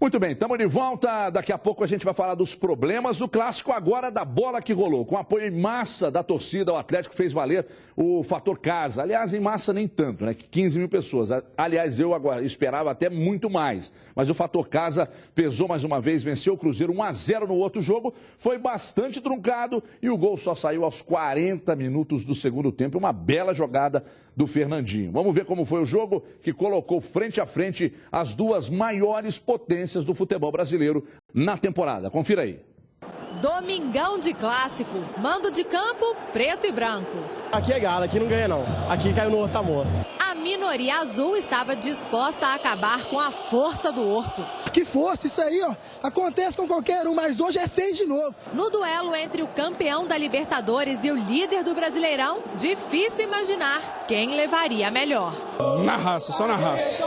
Muito bem, estamos de volta. Daqui a pouco a gente vai falar dos problemas do clássico, agora da bola que rolou. Com apoio em massa da torcida, o Atlético fez valer o fator casa. Aliás, em massa nem tanto, né? 15 mil pessoas. Aliás, eu agora esperava até muito mais. Mas o fator casa pesou mais uma vez, venceu o Cruzeiro 1-0 no outro jogo. Foi bastante truncado e o gol só saiu aos 40 minutos do segundo tempo. Uma bela jogada do Fernandinho. Vamos ver como foi o jogo que colocou frente a frente as duas maiores potências do futebol brasileiro na temporada. Confira aí. Domingão de clássico, mando de campo preto e branco. Aqui é galo, aqui não ganha não. Aqui caiu no Horto, tá morto. A minoria azul estava disposta a acabar com a força do Horto. Que força, isso aí, ó. Acontece com qualquer um, mas hoje é 6 de novo. No duelo entre o campeão da Libertadores e o líder do Brasileirão, difícil imaginar quem levaria a melhor. Na raça, só na raça.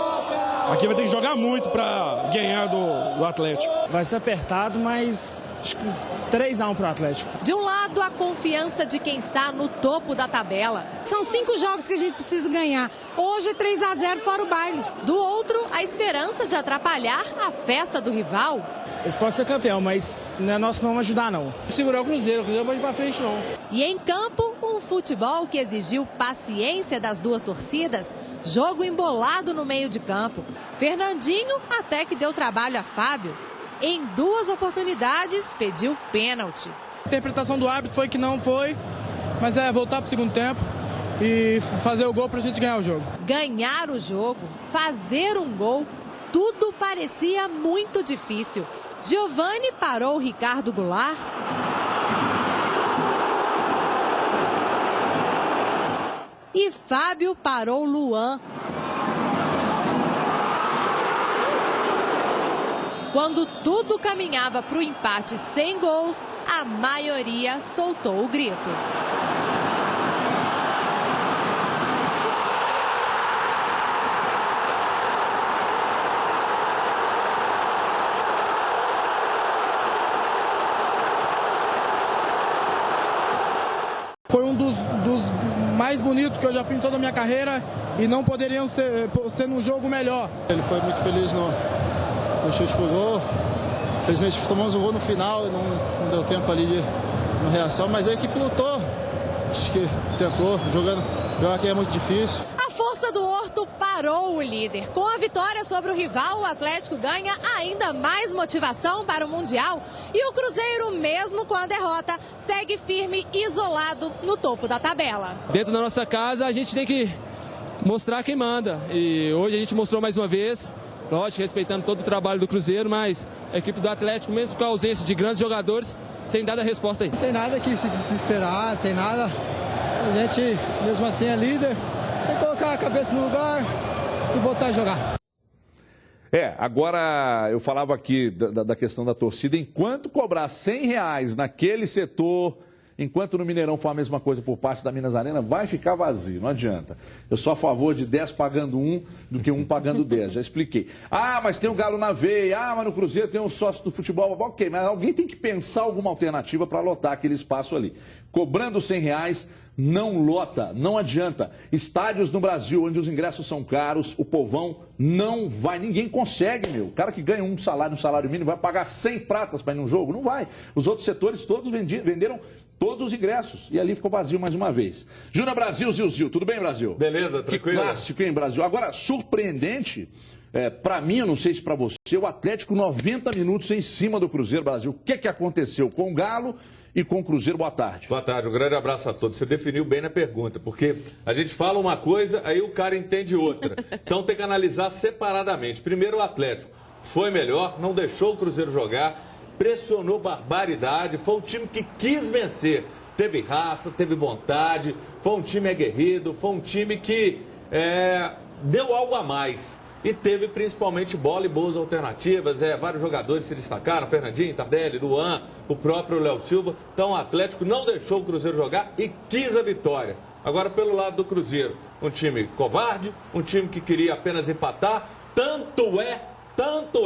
Aqui vai ter que jogar muito para ganhar do Atlético. Vai ser apertado, mas acho que 3-1 pro Atlético. De um lado, a confiança de quem está no topo da tabela. São 5 jogos que a gente precisa ganhar. Hoje é 3-0 fora o baile. Do outro, a esperança de atrapalhar a festa do rival. Eles podem ser campeão, mas não é nosso que não vamos ajudar, não. Segurar o Cruzeiro não vai ir pra frente, não. E em campo, um futebol que exigiu paciência das duas torcidas, jogo embolado no meio de campo. Fernandinho até que deu trabalho a Fábio. Em 2 oportunidades, pediu pênalti. A interpretação do árbitro foi que não foi, mas é voltar pro segundo tempo e fazer o gol pra gente ganhar o jogo. Ganhar o jogo, fazer um gol, tudo parecia muito difícil. Giovani parou Ricardo Goulart. E Fábio parou Luan. Quando tudo caminhava para o empate sem gols, a maioria soltou o grito. Foi um dos mais bonitos que eu já fiz em toda a minha carreira e não poderiam ser num jogo melhor. Ele foi muito feliz no chute pro gol. Infelizmente tomamos um gol no final, não deu tempo ali de reação, mas a equipe lutou. Acho que tentou, jogar aqui é muito difícil. A força do Horto parou o líder. Com a vitória sobre o rival, o Atlético ganha ainda mais motivação para o Mundial. E o Cruzeiro, mesmo com a derrota, segue firme, isolado no topo da tabela. Dentro da nossa casa, a gente tem que mostrar quem manda. E hoje a gente mostrou mais uma vez. Lógico, respeitando todo o trabalho do Cruzeiro, mas a equipe do Atlético, mesmo com a ausência de grandes jogadores, tem dado a resposta aí. Não tem nada que se desesperar, tem nada. A gente, mesmo assim, é líder. Tem que colocar a cabeça no lugar e voltar a jogar. Agora eu falava aqui da questão da torcida. Enquanto cobrar R$100 naquele setor, enquanto no Mineirão for a mesma coisa por parte da Minas Arena, vai ficar vazio, não adianta. Eu sou a favor de 10 pagando 1 do que 1 pagando 10, já expliquei. Ah, mas tem o Galo na veia, mas no Cruzeiro tem um sócio do futebol. Ok, mas alguém tem que pensar alguma alternativa para lotar aquele espaço ali. Cobrando R$100, não lota, não adianta. Estádios no Brasil onde os ingressos são caros, o povão não vai, ninguém consegue, meu. O cara que ganha um salário mínimo vai pagar 100 pratas para ir num jogo? Não vai. Os outros setores todos venderam todos os ingressos. E ali ficou vazio mais uma vez. Júnior Brasil, Zil. Tudo bem, Brasil? Beleza, tranquilo. Que clássico, hein, Brasil? Agora, surpreendente, para mim, eu não sei se para você, o Atlético 90 minutos em cima do Cruzeiro, Brasil. O que aconteceu com o Galo e com o Cruzeiro? Boa tarde. Boa tarde, um grande abraço a todos. Você definiu bem na pergunta, porque a gente fala uma coisa, aí o cara entende outra. Então tem que analisar separadamente. Primeiro o Atlético foi melhor, não deixou o Cruzeiro jogar, pressionou barbaridade, foi um time que quis vencer. Teve raça, teve vontade, foi um time aguerrido, foi um time que deu algo a mais. E teve principalmente bola e boas alternativas. Vários jogadores se destacaram, Fernandinho, Tardelli, Luan, o próprio Léo Silva. Então o Atlético não deixou o Cruzeiro jogar e quis a vitória. Agora pelo lado do Cruzeiro, um time covarde, um time que queria apenas empatar. Tanto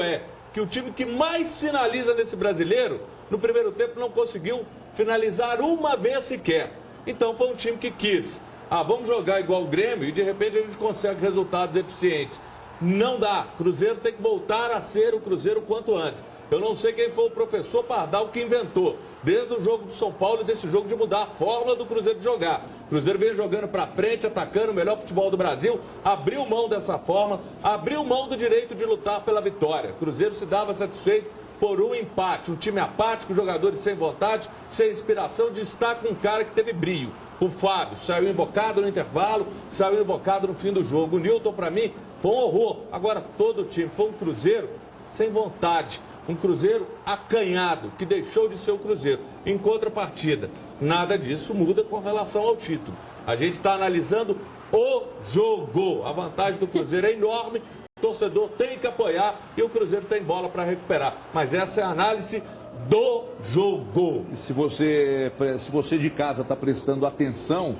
é que o time que mais finaliza nesse brasileiro, no primeiro tempo não conseguiu finalizar uma vez sequer. Então foi um time que quis. Vamos jogar igual o Grêmio e de repente a gente consegue resultados eficientes. Não dá. Cruzeiro tem que voltar a ser o Cruzeiro quanto antes. Eu não sei quem foi o professor Pardal que inventou, desde o jogo do São Paulo e desse jogo, de mudar a fórmula do Cruzeiro de jogar. O Cruzeiro vem jogando para frente, atacando o melhor futebol do Brasil, abriu mão dessa forma, abriu mão do direito de lutar pela vitória. O Cruzeiro se dava satisfeito por um empate, um time apático, jogadores sem vontade, sem inspiração, destaca um cara que teve brilho. O Fábio saiu invocado no intervalo, saiu invocado no fim do jogo. O Nilton, para mim, foi um horror. Agora, todo o time foi um Cruzeiro sem vontade. Um Cruzeiro acanhado, que deixou de ser o Cruzeiro. Em contrapartida, nada disso muda com relação ao título. A gente está analisando o jogo. A vantagem do Cruzeiro é enorme. O torcedor tem que apoiar e o Cruzeiro tem bola para recuperar. Mas essa é a análise do jogo. E se você de casa está prestando atenção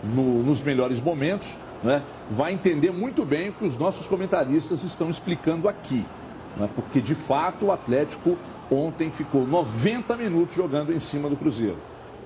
nos melhores momentos, né, vai entender muito bem o que os nossos comentaristas estão explicando aqui. Né, porque, de fato, o Atlético ontem ficou 90 minutos jogando em cima do Cruzeiro.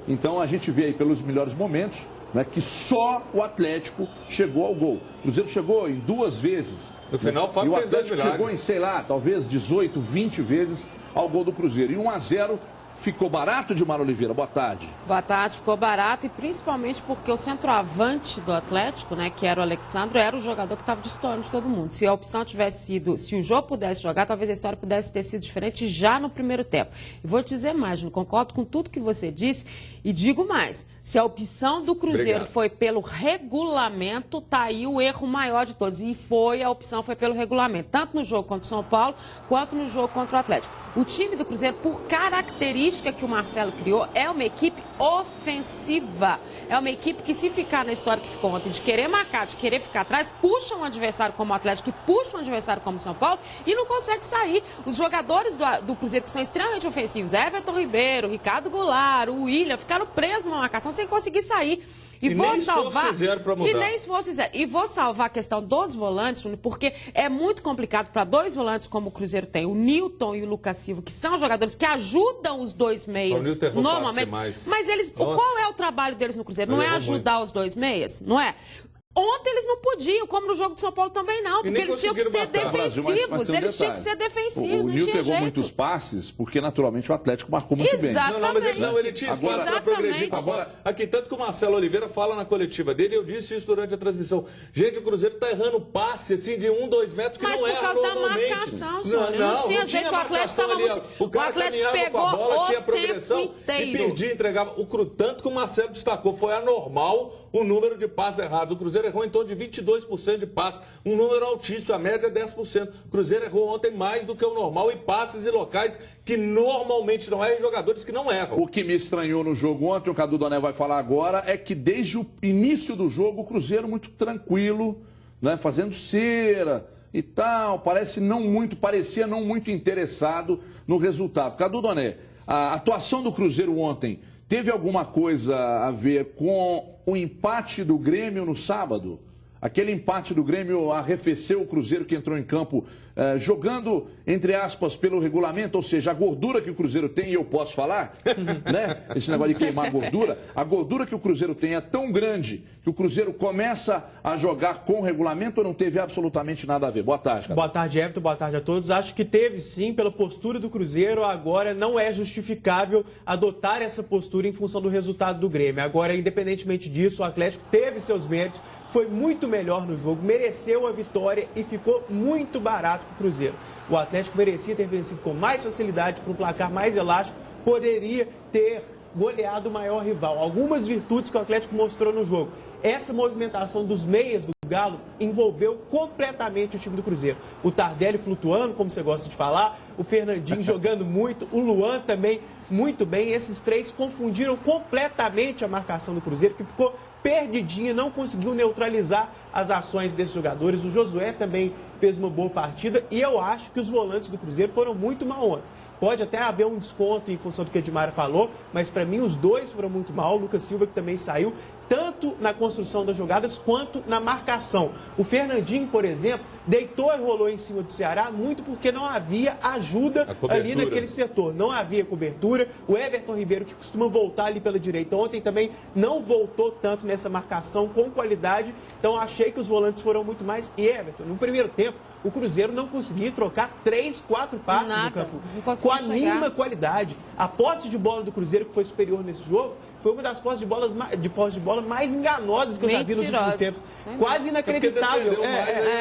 Então, a gente vê aí pelos melhores momentos, né, que só o Atlético chegou ao gol. O Cruzeiro chegou em 2 vezes. No final, o Fábio fez 2 milagres. E o Atlético chegou em, sei lá, talvez 18, 20 vezes ao gol do Cruzeiro. E 1-0 ficou barato, Dilmar Oliveira? Boa tarde. Boa tarde, ficou barato, e principalmente porque o centroavante do Atlético, né, que era o Alexandro, era o jogador que estava destoando de todo mundo. Se a opção tivesse sido, se o Jô pudesse jogar, talvez a história pudesse ter sido diferente já no primeiro tempo. E vou te dizer mais, não concordo com tudo que você disse, e digo mais, se a opção do Cruzeiro foi pelo regulamento, tá aí o erro maior de todos. E a opção foi pelo regulamento, tanto no jogo contra o São Paulo, quanto no jogo contra o Atlético. O time do Cruzeiro, por característica que o Marcelo criou, é uma equipe ofensiva. É uma equipe que, se ficar na história que ficou ontem, de querer marcar, de querer ficar atrás, puxa um adversário como o Atlético e puxa um adversário como o São Paulo e não consegue sair. Os jogadores do Cruzeiro, que são extremamente ofensivos, Everton Ribeiro, Ricardo Goulart, o William, ficaram presos numa marcação sem conseguir sair. E vou salvar. E nem se fosse fizer. E vou salvar a questão dos volantes, porque é muito complicado para 2 volantes como o Cruzeiro tem, o Nilton e o Lucas Silva, que são jogadores que ajudam os 2 meias normalmente. Mas eles, qual é o trabalho deles no Cruzeiro? Não é ajudar os 2 meias? Não é? Ontem eles não podiam, como no jogo do São Paulo também não, porque eles tinham que ser defensivos, eles tinham que ser defensivos, o Nil pegou muitos passes, porque naturalmente o Atlético marcou muito bem. Exatamente. Mas ele tinha espaço para progredir. Aqui, tanto que o Marcelo Oliveira fala na coletiva dele, eu disse isso durante a transmissão. Gente, o Cruzeiro está errando passe assim de 1, 2 metros que não erra normalmente. Mas por causa da marcação, Sônia, não tinha jeito, o Atlético estava muito... O Atlético pegou a bola, tinha progressão e perdia, entregava. Tanto que o Marcelo destacou, foi anormal o número de passes errados. O Cruzeiro errou em torno de 22% de passes, um número altíssimo, a média é 10%. O Cruzeiro errou ontem mais do que o normal em passes e locais que normalmente não erram, jogadores que não erram. O que me estranhou no jogo ontem, o Cadu Doné vai falar agora, é que desde o início do jogo o Cruzeiro muito tranquilo, né, fazendo cera e tal, parecia não muito interessado no resultado. Cadu Doné, a atuação do Cruzeiro ontem teve alguma coisa a ver com o empate do Grêmio no sábado? Aquele empate do Grêmio arrefeceu o Cruzeiro, que entrou em campo jogando, entre aspas, pelo regulamento, ou seja, a gordura que o Cruzeiro tem, e eu posso falar, né? Esse negócio de queimar gordura, a gordura que o Cruzeiro tem é tão grande que o Cruzeiro começa a jogar com o regulamento ou não teve absolutamente nada a ver? Boa tarde, cara. Boa tarde, Everton, boa tarde a todos. Acho que teve sim, pela postura do Cruzeiro. Agora não é justificável adotar essa postura em função do resultado do Grêmio. Agora, independentemente disso, o Atlético teve seus méritos, foi muito melhor no jogo, mereceu a vitória e ficou muito barato para o Cruzeiro. O Atlético merecia ter vencido com mais facilidade, para um placar mais elástico, poderia ter goleado o maior rival. Algumas virtudes que o Atlético mostrou no jogo. Essa movimentação dos meias do Galo envolveu completamente o time do Cruzeiro. O Tardelli flutuando, como você gosta de falar, o Fernandinho jogando muito, o Luan também muito bem. Esses 3 confundiram completamente a marcação do Cruzeiro, que ficou perdidinha, não conseguiu neutralizar as ações desses jogadores. O Josué também fez uma boa partida e eu acho que os volantes do Cruzeiro foram muito mal ontem. Pode até haver um desconto em função do que a Edmara falou, mas para mim os 2 foram muito mal. O Lucas Silva, que também saiu, tanto na construção das jogadas quanto na marcação. O Fernandinho, por exemplo, deitou e rolou em cima do Ceará muito porque não havia ajuda ali naquele setor. Não havia cobertura. O Everton Ribeiro, que costuma voltar ali pela direita, ontem também não voltou tanto nessa marcação com qualidade. Então achei que os volantes foram muito mais. E Everton, no primeiro tempo, o Cruzeiro não conseguia trocar 3, 4 passes no campo com a mínima qualidade. A posse de bola do Cruzeiro, que foi superior nesse jogo, foi uma das posses de bola mais enganosas que eu já vi nos últimos tempos. Quase inacreditável.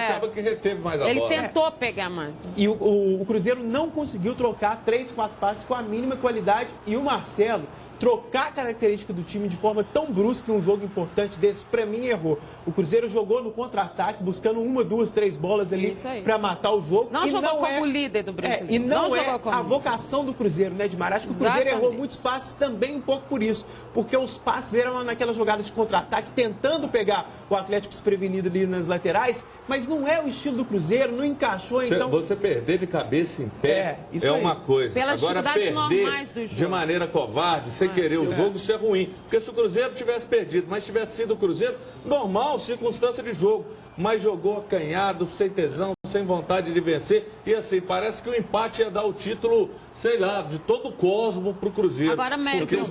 Acaba que reteve mais a bola. Ele tentou pegar mais. E o Cruzeiro não conseguiu trocar 3, 4 passes com a mínima qualidade. E o Marcelo, trocar a característica do time de forma tão brusca em um jogo importante desse, pra mim, errou. O Cruzeiro jogou no contra-ataque, buscando 1, 2, 3 bolas ali pra matar o jogo. Não jogou como líder do Brasil. E não é a vocação do Cruzeiro, né, Edmar? Acho que o Cruzeiro errou muitos passes também um pouco por isso. Porque os passes eram naquelas jogadas de contra-ataque, tentando pegar o Atlético desprevenido ali nas laterais, mas não é o estilo do Cruzeiro, não encaixou, então... Você perder de cabeça em pé é uma coisa. Pelas Agora, perder normais do jogo, de maneira covarde, sem querer o jogo, isso é ruim. Porque se o Cruzeiro tivesse perdido, mas tivesse sido o Cruzeiro, normal, circunstância de jogo. Mas jogou acanhado, sem tesão, sem vontade de vencer. E assim, parece que o empate ia dar o título, sei lá, de todo o cosmo pro Cruzeiro. Agora, eu tenho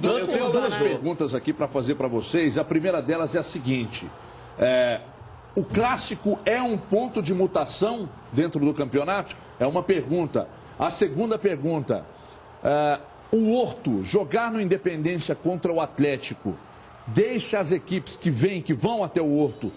duas perguntas aqui para fazer para vocês. A primeira delas é a seguinte. O clássico é um ponto de mutação dentro do campeonato? É uma pergunta. A segunda pergunta... O Horto jogar no Independência contra o Atlético deixa as equipes que vão até o Horto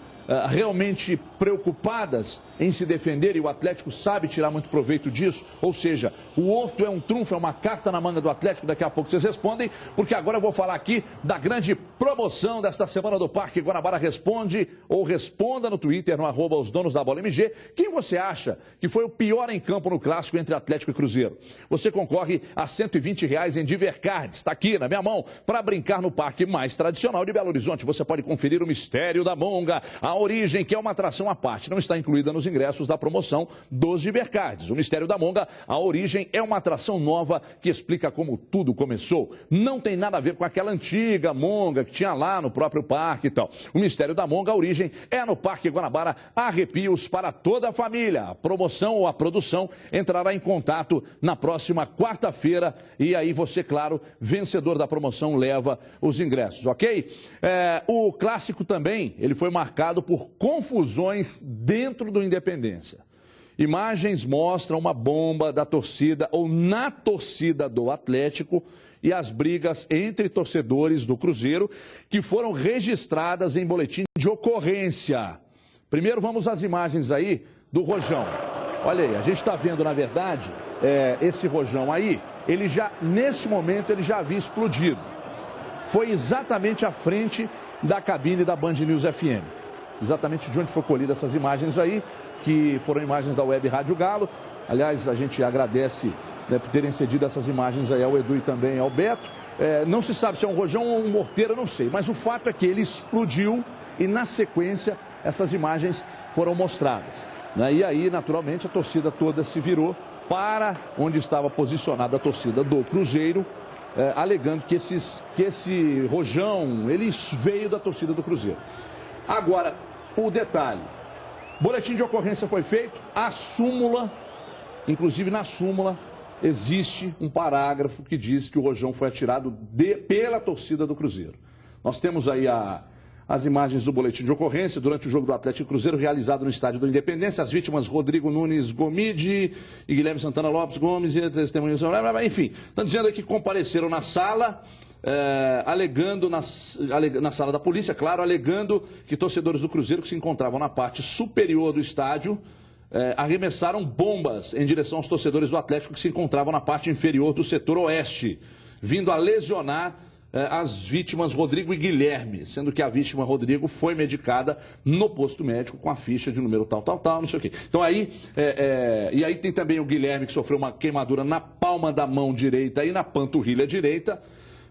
realmente preocupadas em se defender, e o Atlético sabe tirar muito proveito disso? Ou seja, o Horto é um trunfo, é uma carta na manga do Atlético? Daqui a pouco vocês respondem, porque agora eu vou falar aqui da grande promoção desta semana do Parque Guanabara Responde, ou responda no Twitter, no @osdonosdabola_mg, quem você acha que foi o pior em campo no clássico entre Atlético e Cruzeiro? Você concorre a R$120 em Divercards, está aqui na minha mão, para brincar no parque mais tradicional de Belo Horizonte. Você pode conferir o Mistério da Monga, a origem, que é uma atração à parte, não está incluída nos ingressos da promoção dos Divercards. O Mistério da Monga, a origem, é uma atração nova que explica como tudo começou. Não tem nada a ver com aquela antiga Monga que tinha lá no próprio parque e tal. O Mistério da Monga, a origem, é no Parque Guanabara, arrepios para toda a família. A promoção ou a produção entrará em contato na próxima quarta-feira e aí você, claro, vencedor da promoção, leva os ingressos, ok? O clássico também, ele foi marcado por confusões dentro do Independência. Imagens mostram uma bomba da torcida ou na torcida do Atlético e as brigas entre torcedores do Cruzeiro que foram registradas em boletim de ocorrência. Primeiro vamos às imagens aí do Rojão. Olha aí, a gente está vendo, na verdade, esse Rojão aí, ele já, nesse momento, ele já havia explodido. Foi exatamente à frente da cabine da Band News FM. Exatamente de onde foi colhida essas imagens aí, que foram imagens da Web Rádio Galo. Aliás, a gente agradece, né, por terem cedido essas imagens aí ao Edu e também ao Beto. Não se sabe se é um rojão ou um morteiro, eu não sei. Mas o fato é que ele explodiu e, na sequência, essas imagens foram mostradas, né? E aí, naturalmente, a torcida toda se virou para onde estava posicionada a torcida do Cruzeiro, alegando que esse rojão, ele veio da torcida do Cruzeiro. Agora, o detalhe, boletim de ocorrência foi feito, a súmula, inclusive na súmula, existe um parágrafo que diz que o rojão foi atirado pela torcida do Cruzeiro. Nós temos aí as imagens do boletim de ocorrência durante o jogo do Atlético e Cruzeiro realizado no estádio do Independência. As vítimas Rodrigo Nunes Gomide e Guilherme Santana Lopes Gomes e testemunhas, enfim, estão dizendo aí que compareceram na sala, alegando na sala da polícia, claro, alegando que torcedores do Cruzeiro que se encontravam na parte superior do estádio arremessaram bombas em direção aos torcedores do Atlético que se encontravam na parte inferior do setor oeste, vindo a lesionar as vítimas Rodrigo e Guilherme, sendo que a vítima Rodrigo foi medicada no posto médico com a ficha de número tal, não sei o quê. Então aí, e aí tem também o Guilherme que sofreu uma queimadura na palma da mão direita e na panturrilha direita,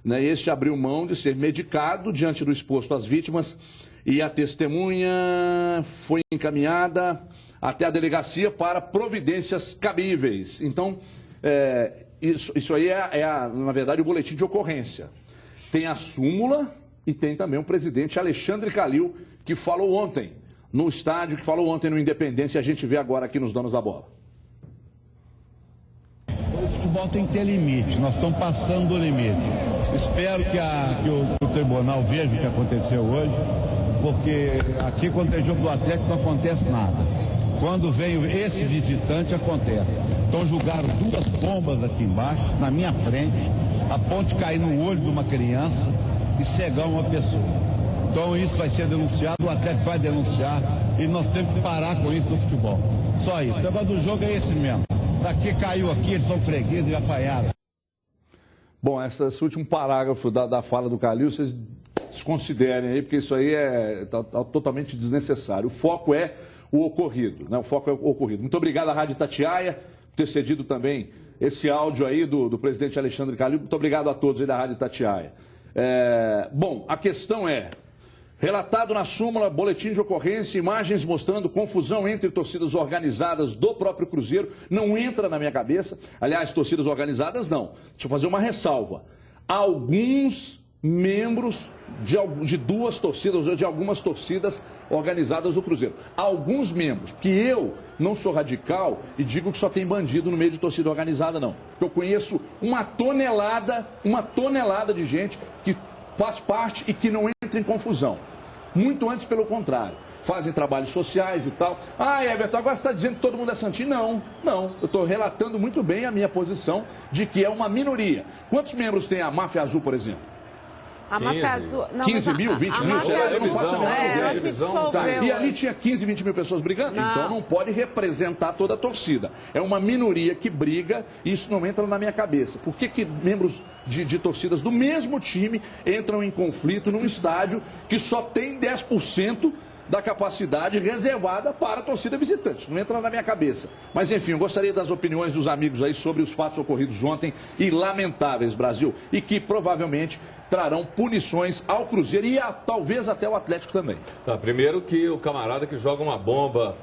né? Este abriu mão de ser medicado diante do exposto às vítimas e a testemunha foi encaminhada até a delegacia para providências cabíveis. Então, isso aí na verdade, o boletim de ocorrência. Tem a súmula e tem também o presidente Alexandre Calil, que falou ontem no estádio, que falou ontem no Independência, e a gente vê agora aqui nos Donos da Bola. O futebol tem que ter limite, nós estamos passando o limite. Espero que o tribunal veja o que aconteceu hoje, porque aqui quando tem jogo do Atlético não acontece nada. Quando vem esse visitante, acontece. Então jogaram 2 bombas aqui embaixo, na minha frente, a ponte cair no olho de uma criança e cegar uma pessoa. Então isso vai ser denunciado, o Atlético vai denunciar e nós temos que parar com isso no futebol. Só isso. O negócio do jogo é esse mesmo. Daqui caiu aqui, eles são fregueses e apanharam. Bom, esse último parágrafo da fala do Calil, vocês desconsiderem aí, porque isso aí tá totalmente desnecessário. O foco é o ocorrido, né? O foco é o ocorrido. Muito obrigado à Rádio Itatiaia por ter cedido também esse áudio aí do presidente Alexandre Calil. Muito obrigado a todos aí da Rádio Itatiaia. Bom, a questão é, relatado na súmula, boletim de ocorrência, imagens mostrando confusão entre torcidas organizadas do próprio Cruzeiro, não entra na minha cabeça. Aliás, torcidas organizadas não. Deixa eu fazer uma ressalva. Alguns membros de 2 torcidas ou de algumas torcidas organizadas do Cruzeiro. Alguns membros, que eu não sou radical e digo que só tem bandido no meio de torcida organizada, não. Porque eu conheço uma tonelada de gente que faz parte e que não entra em confusão. Muito antes, pelo contrário. Fazem trabalhos sociais e tal. Ah, Everton, agora você está dizendo que todo mundo é santinho? Não. Eu estou relatando muito bem a minha posição de que é uma minoria. Quantos membros tem a Máfia Azul, por exemplo? A Máfia Azul... Não, 15 mil, 20 mil, sei lá, eu não faço a menor ideia. Ela se dissolveu. E ali tinha 15, 20 mil pessoas brigando? Não. Então não pode representar toda a torcida. É uma minoria que briga e isso não entra na minha cabeça. Por que membros de torcidas do mesmo time entram em conflito num estádio que só tem 10% da capacidade reservada para a torcida visitante? Isso não entra na minha cabeça. Mas, enfim, eu gostaria das opiniões dos amigos aí sobre os fatos ocorridos ontem e lamentáveis, Brasil, e que provavelmente trarão punições ao Cruzeiro e talvez até ao Atlético também. Tá, primeiro que o camarada que joga uma bomba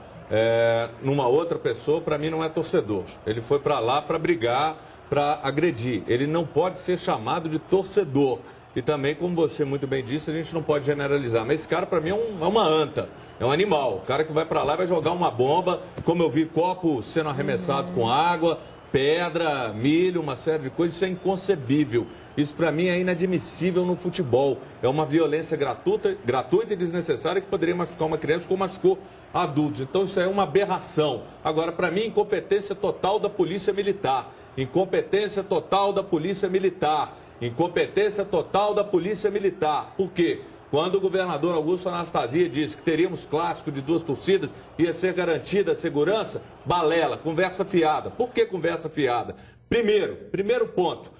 numa outra pessoa, para mim não é torcedor. Ele foi para lá para brigar, para agredir. Ele não pode ser chamado de torcedor. E também, como você muito bem disse, a gente não pode generalizar. Mas esse cara, para mim, é uma anta. É um animal. O cara que vai para lá vai jogar uma bomba, como eu vi copo sendo arremessado com água, pedra, milho, uma série de coisas. Isso é inconcebível. Isso, para mim, é inadmissível no futebol. É uma violência gratuita e desnecessária que poderia machucar uma criança como machucou adultos. Então, isso é uma aberração. Agora, para mim, incompetência total da Polícia Militar. Incompetência total da Polícia Militar. Incompetência total da Polícia Militar. Por quê? Quando o governador Augusto Anastasia disse que teríamos clássico de 2 torcidas, ia ser garantida a segurança, balela, conversa fiada. Por que conversa fiada? Primeiro ponto,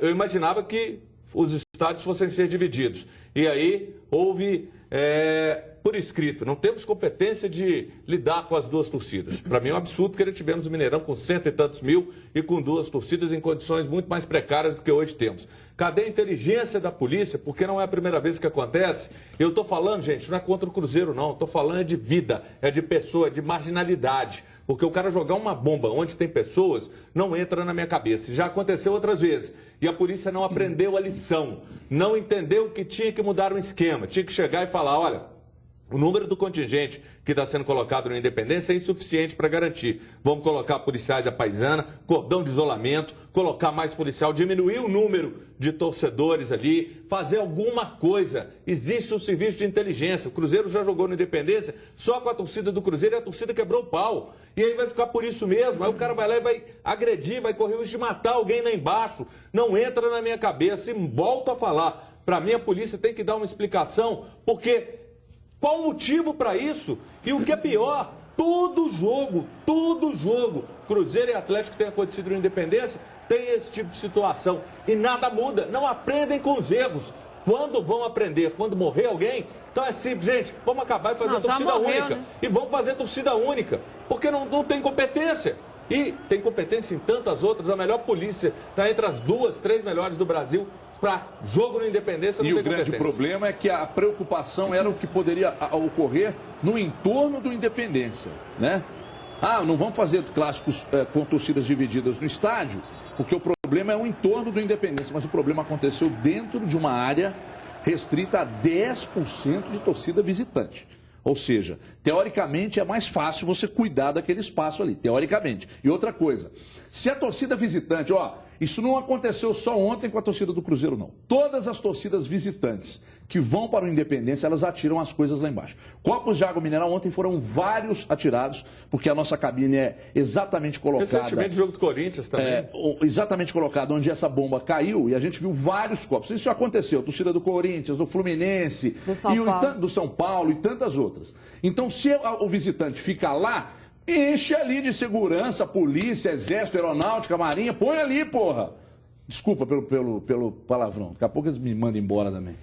eu imaginava que os estádios fossem ser divididos. E aí houve por escrito, não temos competência de lidar com as 2 torcidas. Para mim é um absurdo porque tivemos o Mineirão com 100 e tantos mil e com 2 torcidas em condições muito mais precárias do que hoje temos. Cadê a inteligência da polícia? Porque não é a primeira vez que acontece. Eu estou falando, gente, não é contra o Cruzeiro, não. Estou falando de vida, é de pessoa, é de marginalidade. Porque o cara jogar uma bomba onde tem pessoas não entra na minha cabeça. Já aconteceu outras vezes. E a polícia não aprendeu a lição. Não entendeu que tinha que mudar o esquema. Tinha que chegar e falar, olha, o número do contingente que está sendo colocado na Independência é insuficiente para garantir. Vamos colocar policiais da paisana, cordão de isolamento, colocar mais policial, diminuir o número de torcedores ali, fazer alguma coisa. Existe um serviço de inteligência. O Cruzeiro já jogou na Independência só com a torcida do Cruzeiro e a torcida quebrou o pau. E aí vai ficar por isso mesmo. Aí o cara vai lá e vai agredir, vai correr o risco de matar alguém lá embaixo. Não entra na minha cabeça. E volto a falar. Para mim a polícia tem que dar uma explicação, porque... qual o motivo para isso? E o que é pior, todo jogo, Cruzeiro e Atlético tem acontecido na Independência, tem esse tipo de situação. E nada muda, não aprendem com os erros. Quando vão aprender? Quando morrer alguém? Então é simples, gente, vamos acabar e fazer torcida única. Né? E vamos fazer torcida única, porque não tem competência. E tem competência em tantas outras, a melhor polícia está entre as 2, 3 melhores do Brasil. Para jogo na Independência não tem competência. E o grande problema é que a preocupação era o que poderia ocorrer no entorno do Independência, né? Não vamos fazer clássicos com torcidas divididas no estádio, porque o problema é o entorno do Independência, mas o problema aconteceu dentro de uma área restrita a 10% de torcida visitante. Ou seja, teoricamente é mais fácil você cuidar daquele espaço ali, teoricamente. E outra coisa, se a torcida visitante, isso não aconteceu só ontem com a torcida do Cruzeiro, não. Todas as torcidas visitantes que vão para o Independência, elas atiram as coisas lá embaixo. Copos de água mineral ontem foram vários atirados, porque a nossa cabine é exatamente colocada... Recentemente o jogo do Corinthians também. Exatamente colocada onde essa bomba caiu, e a gente viu vários copos. Isso aconteceu, torcida do Corinthians, do Fluminense, do São Paulo e tantas outras. Então, se o visitante fica lá, enche ali de segurança, polícia, exército, aeronáutica, marinha, põe ali, porra. Desculpa pelo palavrão. Daqui a pouco eles me mandam embora também.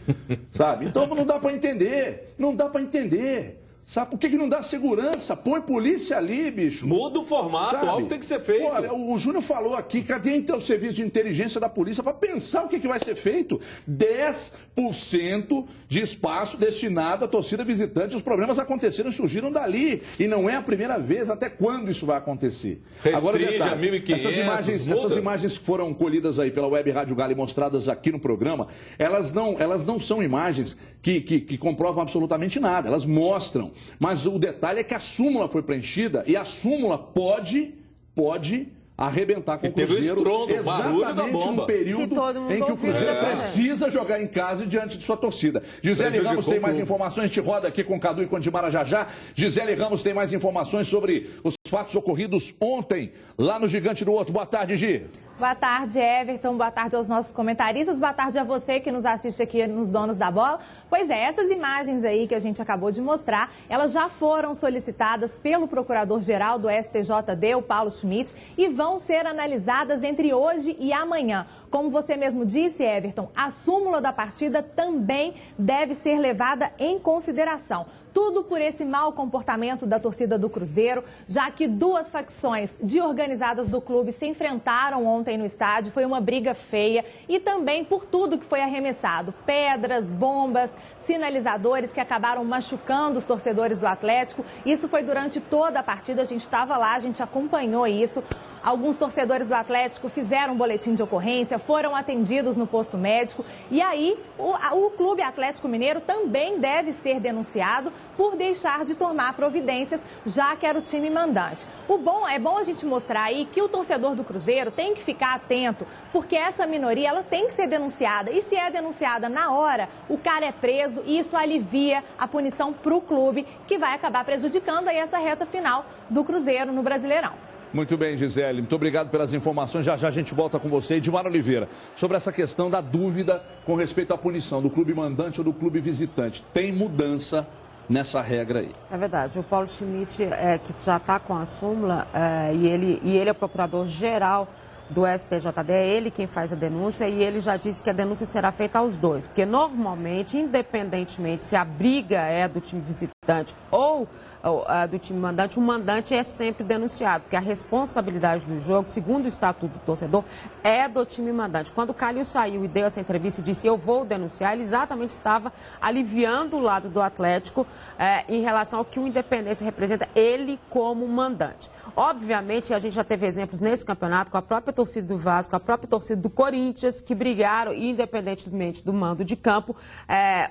Sabe? Então não dá para entender. Não dá para entender. Sabe por que não dá segurança? Põe polícia ali, bicho. Muda o formato, sabe? Algo tem que ser feito. Olha, o Júnior falou aqui, cadê então o serviço de inteligência da polícia para pensar o que vai ser feito? 10% de espaço destinado à torcida visitante. Os problemas aconteceram e surgiram dali. E não é a primeira vez. Até quando isso vai acontecer? Agora, detalhe, 1.500, essas imagens que foram colhidas aí pela Web Rádio Galo e mostradas aqui no programa, elas não são imagens que comprovam absolutamente nada. Elas mostram. Mas o detalhe é que a súmula foi preenchida e a súmula pode arrebentar com o Cruzeiro exatamente no período em que o Cruzeiro precisa jogar em casa e diante de sua torcida. Gisele Ramos tem mais informações, a gente roda aqui com Cadu e com Dimara já. Gisele Ramos tem mais informações sobre os fatos ocorridos ontem lá no Gigante do Horto. Boa tarde, Gi. Boa tarde, Everton. Boa tarde aos nossos comentaristas. Boa tarde a você que nos assiste aqui nos Donos da Bola. Pois é, essas imagens aí que a gente acabou de mostrar, elas já foram solicitadas pelo Procurador-Geral do STJD, o Paulo Schmidt, e vão ser analisadas entre hoje e amanhã. Como você mesmo disse, Everton, a súmula da partida também deve ser levada em consideração. Tudo por esse mau comportamento da torcida do Cruzeiro, já que duas facções de organizadas do clube se enfrentaram ontem no estádio. Foi uma briga feia e também por tudo que foi arremessado. Pedras, bombas, sinalizadores que acabaram machucando os torcedores do Atlético. Isso foi durante toda a partida, a gente estava lá, a gente acompanhou isso. Alguns torcedores do Atlético fizeram um boletim de ocorrência, foram atendidos no posto médico. E aí, o Clube Atlético Mineiro também deve ser denunciado por deixar de tomar providências, já que era o time mandante. É bom a gente mostrar aí que o torcedor do Cruzeiro tem que ficar atento, porque essa minoria ela tem que ser denunciada. E se é denunciada na hora, o cara é preso e isso alivia a punição para o clube, que vai acabar prejudicando aí essa reta final do Cruzeiro no Brasileirão. Muito bem, Gisele. Muito obrigado pelas informações. Já a gente volta com você. E Dimara Oliveira, sobre essa questão da dúvida com respeito à punição do clube mandante ou do clube visitante. Tem mudança nessa regra aí? É verdade. O Paulo Schmidt, que já está com a súmula, e ele é o procurador-geral do STJD, é ele quem faz a denúncia e ele já disse que a denúncia será feita aos dois. Porque normalmente, independentemente se a briga é do time visitante ou do time mandante, o mandante é sempre denunciado, porque a responsabilidade do jogo, segundo o Estatuto do Torcedor, é do time mandante. Quando o Calil saiu e deu essa entrevista e disse eu vou denunciar, ele exatamente estava aliviando o lado do Atlético em relação ao que o Independência representa, ele como mandante. Obviamente, a gente já teve exemplos nesse campeonato com a própria torcida do Vasco, com a própria torcida do Corinthians, que brigaram independentemente do mando de campo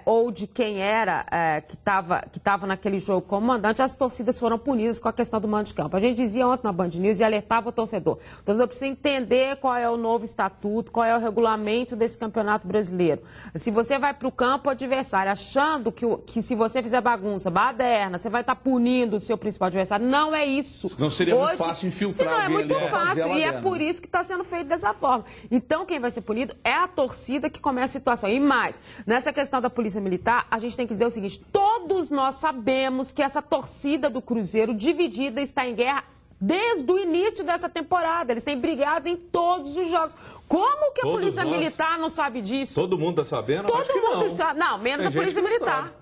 ou de quem era que estava naquele jogo como mandante, as torcidas foram punidas com a questão do mando de campo. A gente dizia ontem na Band News e alertava o torcedor. O torcedor precisa entender qual é o novo estatuto, qual é o regulamento desse campeonato brasileiro. Se você vai para o campo adversário achando que se você fizer bagunça, baderna, você vai estar punindo o seu principal adversário, não é isso. Não seria muito fácil infiltrar não, é muito ali, fácil e é por isso que está sendo feito dessa forma. Então, quem vai ser punido é a torcida que começa a situação. E mais, nessa questão da Polícia Militar, a gente tem que dizer o seguinte, todos nós sabemos que essa torcida do Cruzeiro dividida está em guerra desde o início dessa temporada. Eles têm brigado em todos os jogos. Como que a Polícia Militar não sabe disso? Todo mundo está sabendo? Todo mundo sabe. Não, menos a Polícia Militar.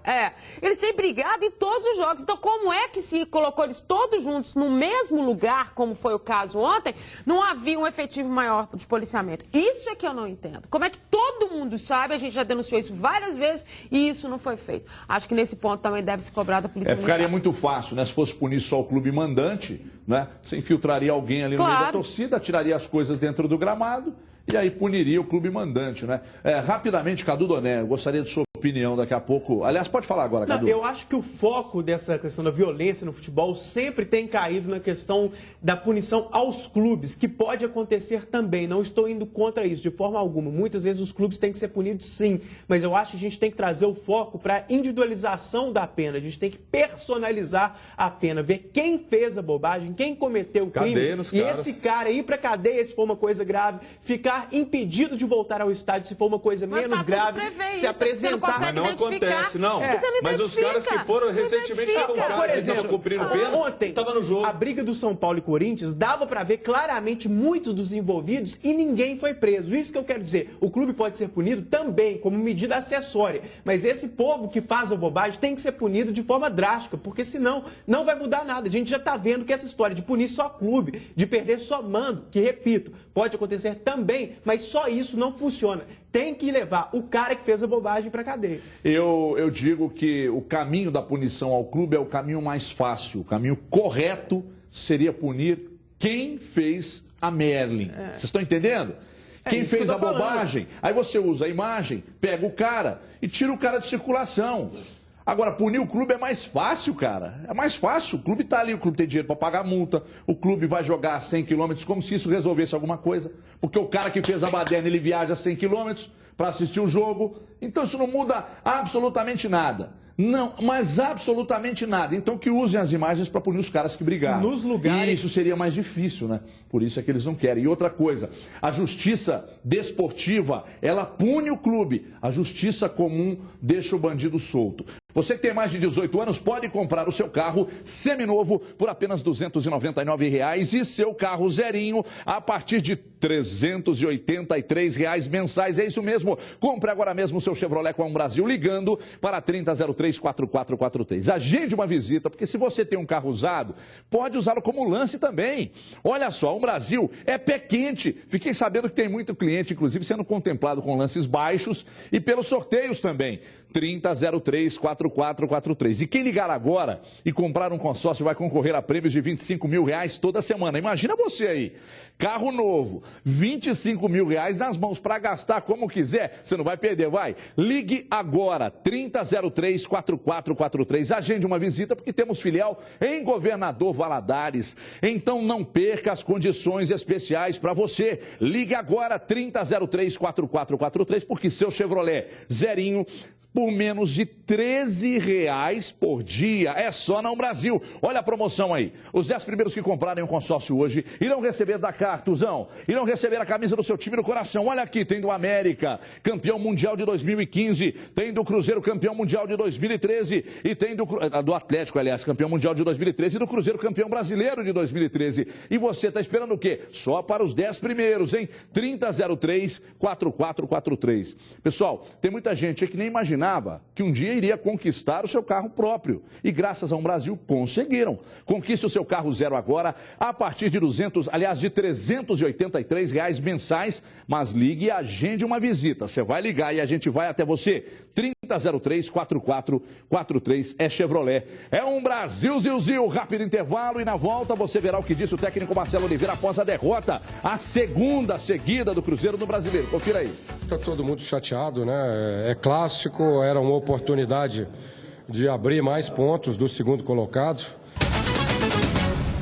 Eles têm brigado em todos os jogos. Então, como é que se colocou eles todos juntos no mesmo lugar, como foi o caso ontem, não havia um efetivo maior de policiamento? Isso é que eu não entendo. Como é que todo mundo sabe, a gente já denunciou isso várias vezes e isso não foi feito. Acho que nesse ponto também deve se cobrar da Polícia Militar. Ficaria muito fácil, né? Se fosse punir só o clube mandante, né? Você infiltraria alguém ali no meio da torcida, tiraria as coisas dentro do gramado e aí puniria o clube mandante, né? Rapidamente, Cadu Doné, eu gostaria de sua opinião daqui a pouco. Aliás, pode falar agora, Cadu. Eu acho que o foco dessa questão da violência no futebol sempre tem caído na questão da punição aos clubes, que pode acontecer também. Não estou indo contra isso de forma alguma. Muitas vezes os clubes têm que ser punidos, sim. Mas eu acho que a gente tem que trazer o foco para a individualização da pena. A gente tem que personalizar a pena, ver quem fez a bobagem, quem cometeu o crime. E esse cara ir para cadeia se for uma coisa grave, ficar impedido de voltar ao estádio se for uma coisa menos grave, se apresentar. Mas não acontece, não. Mas os caras que foram recentemente por exemplo, cumprindo pena, ontem estava no jogo. A briga do São Paulo e Corinthians dava para ver claramente muitos dos envolvidos e ninguém foi preso. Isso que eu quero dizer. O clube pode ser punido também como medida acessória, mas esse povo que faz a bobagem tem que ser punido de forma drástica, porque senão não vai mudar nada. A gente já está vendo que essa história de punir só clube, de perder só mando, que repito, pode acontecer também, mas só isso não funciona. Tem que levar o cara que fez a bobagem para a cadeia. Eu digo que o caminho da punição ao clube é o caminho mais fácil. O caminho correto seria punir quem fez a Merlin. Vocês estão entendendo? Quem fez a bobagem, aí você usa a imagem, pega o cara e tira o cara de circulação. Agora, punir o clube é mais fácil, cara. É mais fácil. O clube está ali, o clube tem dinheiro para pagar multa, o clube vai jogar 100 quilômetros como se isso resolvesse alguma coisa. Porque o cara que fez a baderna, ele viaja 100 quilômetros para assistir o jogo. Então isso não muda absolutamente nada. Não, mas absolutamente nada. Então que usem as imagens para punir os caras que brigaram. Nos lugares... E isso seria mais difícil, né? Por isso é que eles não querem. E outra coisa, a justiça desportiva, ela pune o clube. A justiça comum deixa o bandido solto. Você que tem mais de 18 anos pode comprar o seu carro seminovo por apenas R$ 299 e seu carro zerinho a partir de R$ 383 mensais. É isso mesmo. Compre agora mesmo o seu Chevrolet com a Brasil ligando para 3003-4443. Agende uma visita, porque se você tem um carro usado, pode usá-lo como lance também. Olha só, o Brasil é pé quente. Fiquei sabendo que tem muito cliente, inclusive, sendo contemplado com lances baixos e pelos sorteios também. 3003-4443. E quem ligar agora e comprar um consórcio vai concorrer a prêmios de R$ 25 mil toda semana. Imagina você aí, carro novo, R$ 25 mil nas mãos para gastar como quiser. Você não vai perder, vai. Ligue agora, 3003-4443. Agende uma visita porque temos filial em Governador Valadares. Então não perca as condições especiais para você. Ligue agora, 3003-4443, porque seu Chevrolet zerinho por menos de R$ 13 por dia. É só na Brasil. Olha a promoção aí. Os 10 primeiros que comprarem um consórcio hoje irão receber da Cartuzão. Irão receber a camisa do seu time no coração. Olha aqui, tem do América, campeão mundial de 2015. Tem do Cruzeiro, campeão mundial de 2013. E tem do Atlético, aliás, campeão mundial de 2013. E do Cruzeiro, campeão brasileiro de 2013. E você está esperando o quê? Só para os 10 primeiros, hein? 3003-4443. Pessoal, tem muita gente aí que nem imaginava que um dia iria conquistar o seu carro próprio. E graças ao Brasil conseguiram. Conquiste o seu carro zero agora a partir de R$ 383 mensais. Mas ligue e agende uma visita. Você vai ligar e a gente vai até você. 3003-4443 é Chevrolet. É um Brasil, Zil, rápido intervalo e na volta você verá o que disse o técnico Marcelo Oliveira após a derrota, a segunda seguida do Cruzeiro no Brasileiro. Confira aí. Está todo mundo chateado, né? É clássico, era uma oportunidade de abrir mais pontos do segundo colocado.